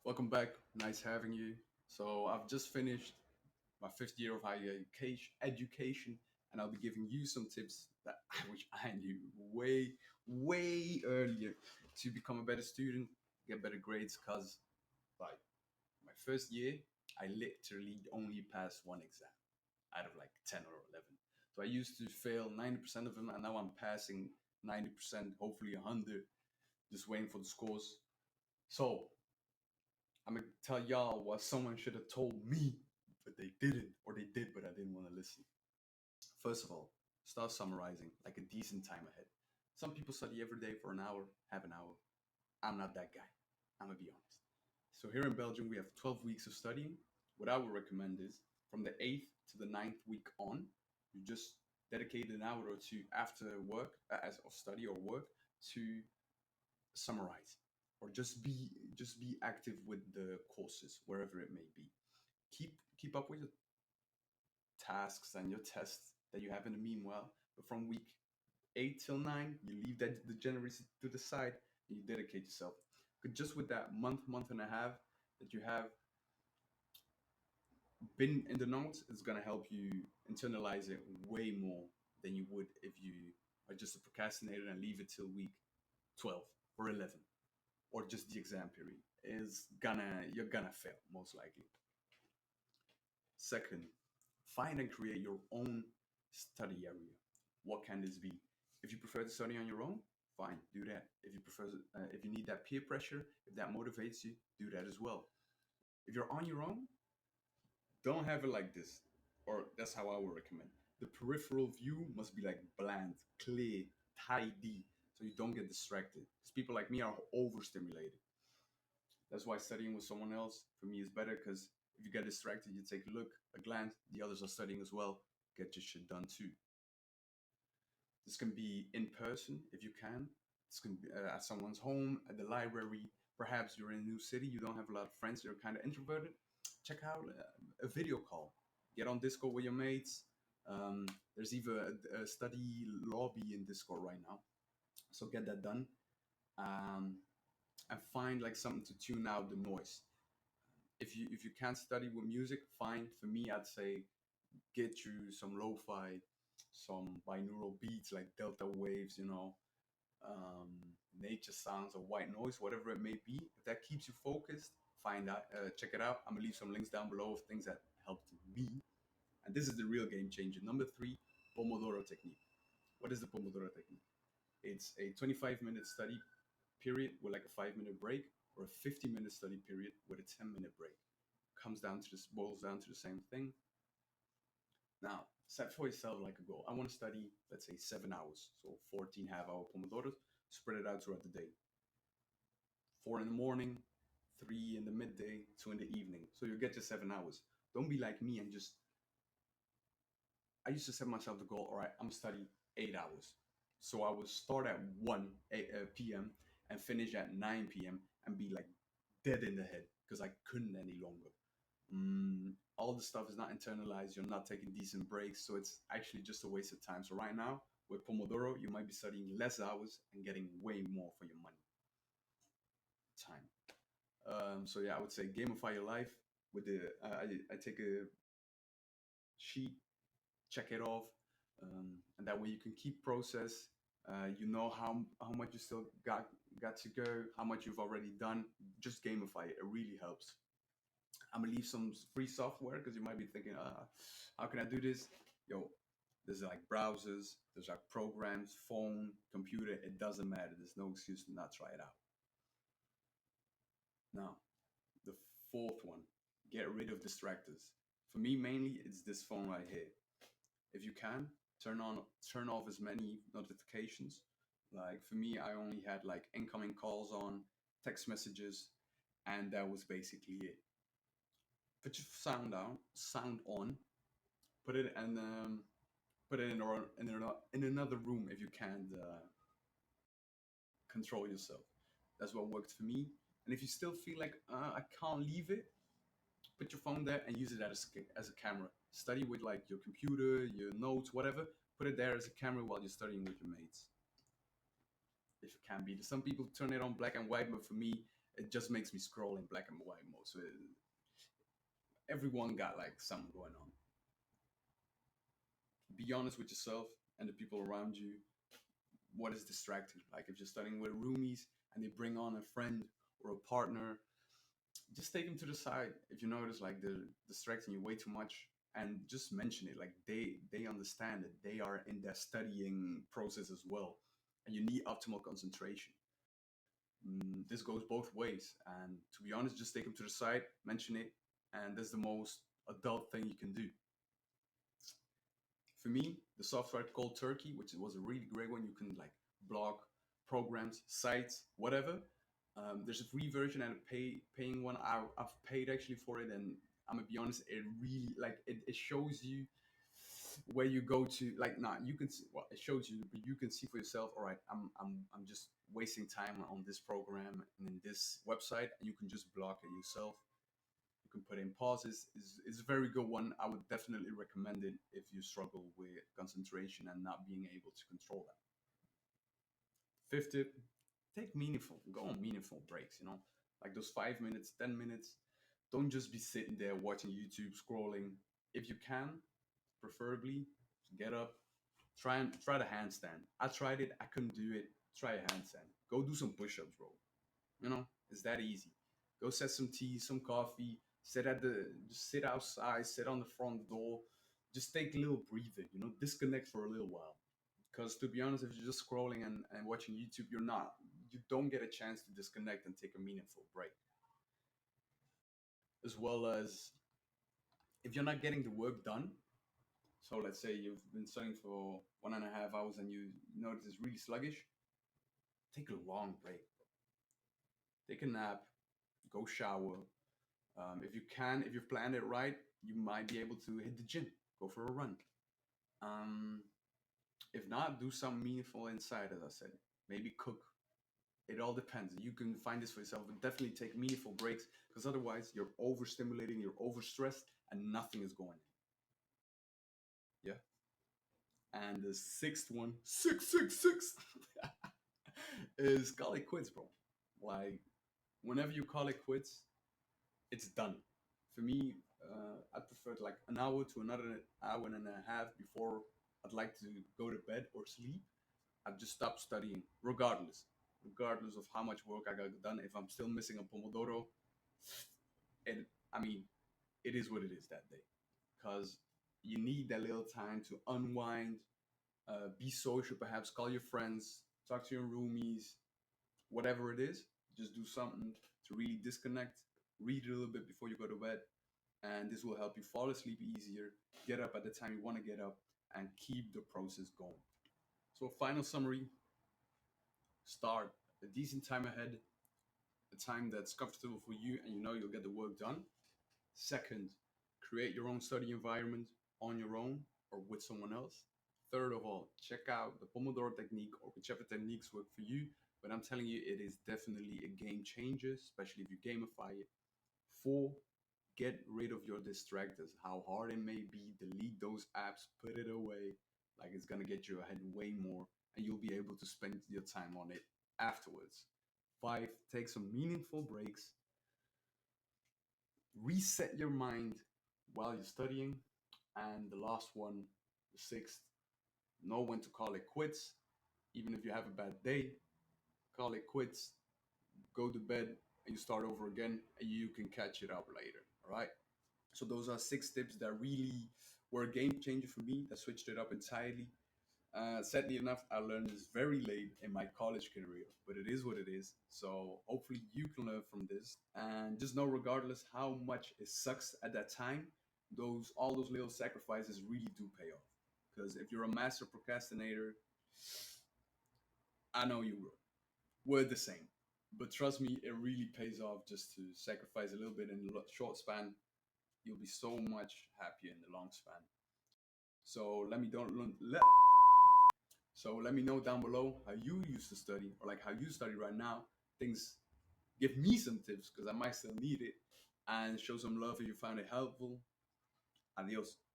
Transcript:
Welcome back. Nice having you. So I've just finished my fifth year of higher education, and I'll be giving you some tips that I wish I knew way, way earlier to become a better student, get better grades. Cause like my first year, I literally only passed one exam out of like 10 or 11. So I used to fail 90% of them, and now I'm passing 90%, hopefully 100, just waiting for the scores. So I'm gonna tell y'all what someone should have told me, but they didn't, or they did, but I didn't want to listen. First of all, start summarizing like a decent time ahead. Some people study every day for an hour, half an hour. I'm not that guy. I'm gonna be honest. So here in Belgium, we have 12 weeks of studying. What I would recommend is from the 8th to the ninth week on, you just dedicate an hour or two after work, as of study or work, to summarize or just be active with the courses wherever it may be. Keep up with your tasks and your tests that you have in the meanwhile, but from week 8 till 9 you leave that degeneracy to the side and you dedicate yourself. Because just with that month and a half that you have been in the notes, it's going to help you internalize it way more than you would if you are just a procrastinator and leave it till week 12 or 11, or just the exam period. Is gonna You're gonna fail most likely. Second, find and create your own study area. What can this be? If you prefer to study on your own, fine, do that. If you need that peer pressure, if that motivates you, do that as well. If you're on your own, don't have it like this, or that's how I would recommend. The peripheral view must be like bland, clear, tidy, so you don't get distracted. Because people like me are overstimulated. That's why studying with someone else for me is better. Because if you get distracted, you take a look, a glance, the others are studying as well. Get your shit done too. This can be in person if you can. This can be at someone's home, at the library. Perhaps you're in a new city, you don't have a lot of friends, you're kind of introverted. Check out a video call. Get on Discord with your mates. There's even a study lobby in Discord right now. So get that done. Um, and find like something to tune out the noise. If you can't study with music, fine. For me, I'd say get you some lo-fi, some binaural beats like delta waves, um, nature sounds or white noise, whatever it may be. If that keeps you focused, find out, check it out. I'm gonna leave some links down below of things that helped me. And this is the real game changer. Number three, Pomodoro Technique. What is the Pomodoro Technique? It's a 25-minute study period with like a 5-minute break, or a 50-minute study period with a 10-minute break. Boils down to the same thing. Now, set for yourself like a goal. I want to study, let's say, 7 hours, so 14 half-hour pomodoros. Spread it out throughout the day. 4 in the morning, 3 in the midday, 2 in the evening. So you get your 7 hours. Don't be like me and just. I used to set myself the goal. All right, I'm gonna study 8 hours. So I would start at 1 p.m. and finish at 9 p.m. and be like dead in the head because I couldn't any longer. All the stuff is not internalized. You're not taking decent breaks, so it's actually just a waste of time. So right now with Pomodoro, you might be studying less hours and getting way more for your money. Time. So yeah, I would say gamify your life with the. I take a sheet, check it off, and that way you can keep process. You know how much you still got to go, how much you've already done. Just gamify it. It really helps. I'm gonna leave some free software because you might be thinking, how can I do this? Yo, there's like browsers, there's like programs, phone, computer. It doesn't matter. There's no excuse to not try it out. Now, the fourth one, get rid of distractors. For me, mainly, it's this phone right here. If you can, turn off as many notifications. Like for me, I only had like incoming calls on, text messages, and that was basically it. Put your sound on, put it and put it in another room if you can't control yourself. That's what worked for me. And if you still feel like I can't leave it, put your phone there and use it as a camera. Study with like your computer, your notes, whatever. Put it there as a camera while you're studying with your mates. If it can be. Some people turn it on black and white, but for me, It just makes me scroll in black and white mode. So everyone got like something going on. Be honest with yourself and the people around you. What is distracting? Like if you're studying with roomies and they bring on a friend or a partner, just take them to the side if you notice like they're distracting you way too much, and just mention it. Like they understand that they are in their studying process as well, and you need optimal concentration. This goes both ways, and to be honest, just take them to the side, mention it, and that's the most adult thing you can do. For me, the software called Turkey, which was a really great one. You can like blog, programs, sites, whatever. There's a free version and a paying one. I've paid actually for it, and I'm gonna be honest, it really like it shows you where you go to. Like, nah, you can see, well, it shows you, but you can see for yourself. All right, I'm just wasting time on this program and in this website, and you can just block it yourself. You can put in pauses. Is a very good one. I would definitely recommend it if you struggle with concentration and not being able to control that. Fifth tip, take meaningful, go on meaningful breaks, like those 5 minutes, 10 minutes. Don't just be sitting there watching YouTube, scrolling. If you can, preferably get up, try the handstand. I tried it, I couldn't do it. Try a handstand. Go do some push-ups, bro. It's that easy. Go set some tea, some coffee, just sit outside, sit on the front door, just take a little breather, disconnect for a little while. Because to be honest, if you're just scrolling and watching YouTube, you don't get a chance to disconnect and take a meaningful break. As well as if you're not getting the work done, so let's say you've been studying for 1.5 hours and you notice it's really sluggish, take a long break. Take a nap, go shower. If you've planned it right, you might be able to hit the gym, go for a run. Um, if not, do something meaningful inside, as I said. Maybe cook. It all depends. You can find this for yourself, but definitely take meaningful breaks because otherwise you're overstimulating, you're overstressed, and nothing is going in. Yeah. And the sixth one, 666, is call it quits, bro. Like, whenever you call it quits, it's done. For me, I prefer like an hour to another hour and a half before I'd like to go to bed or sleep. I've just stopped studying, regardless of how much work I got done. If I'm still missing a Pomodoro, it, I mean, it is what it is that day, because you need that little time to unwind, be social, perhaps call your friends, talk to your roomies, whatever it is. Just do something to really disconnect. Read a little bit before you go to bed, and this will help you fall asleep easier, get up at the time you want to get up, and keep the process going. So, final summary: start a decent time ahead, a time that's comfortable for you and you know you'll get the work done. Second, create your own study environment on your own or with someone else. Third of all, check out the Pomodoro technique or whichever techniques work for you. But I'm telling you, it is definitely a game changer, especially if you gamify it. Four, get rid of your distractors. How hard it may be, delete those apps, put it away. Like it's gonna get you ahead way more, and you'll be able to spend your time on it afterwards. Five, take some meaningful breaks. Reset your mind while you're studying. And the last one, the sixth, know when to call it quits. Even if you have a bad day, call it quits, go to bed, and you start over again, and you can catch it up later. All right. So those are 6 tips that really were a game changer for me. That switched it up entirely. Sadly enough, I learned this very late in my college career, but it is what it is. So hopefully you can learn from this, and just know, regardless how much it sucks at that time, those all those little sacrifices really do pay off. Because if you're a master procrastinator, I know you were. We're the same. But trust me, it really pays off just to sacrifice a little bit in the short span. You'll be so much happier in the long span. So let me know down below how you used to study or like how you study right now. Things Give me some tips because I might still need it, and show some love if you found it helpful. Adios.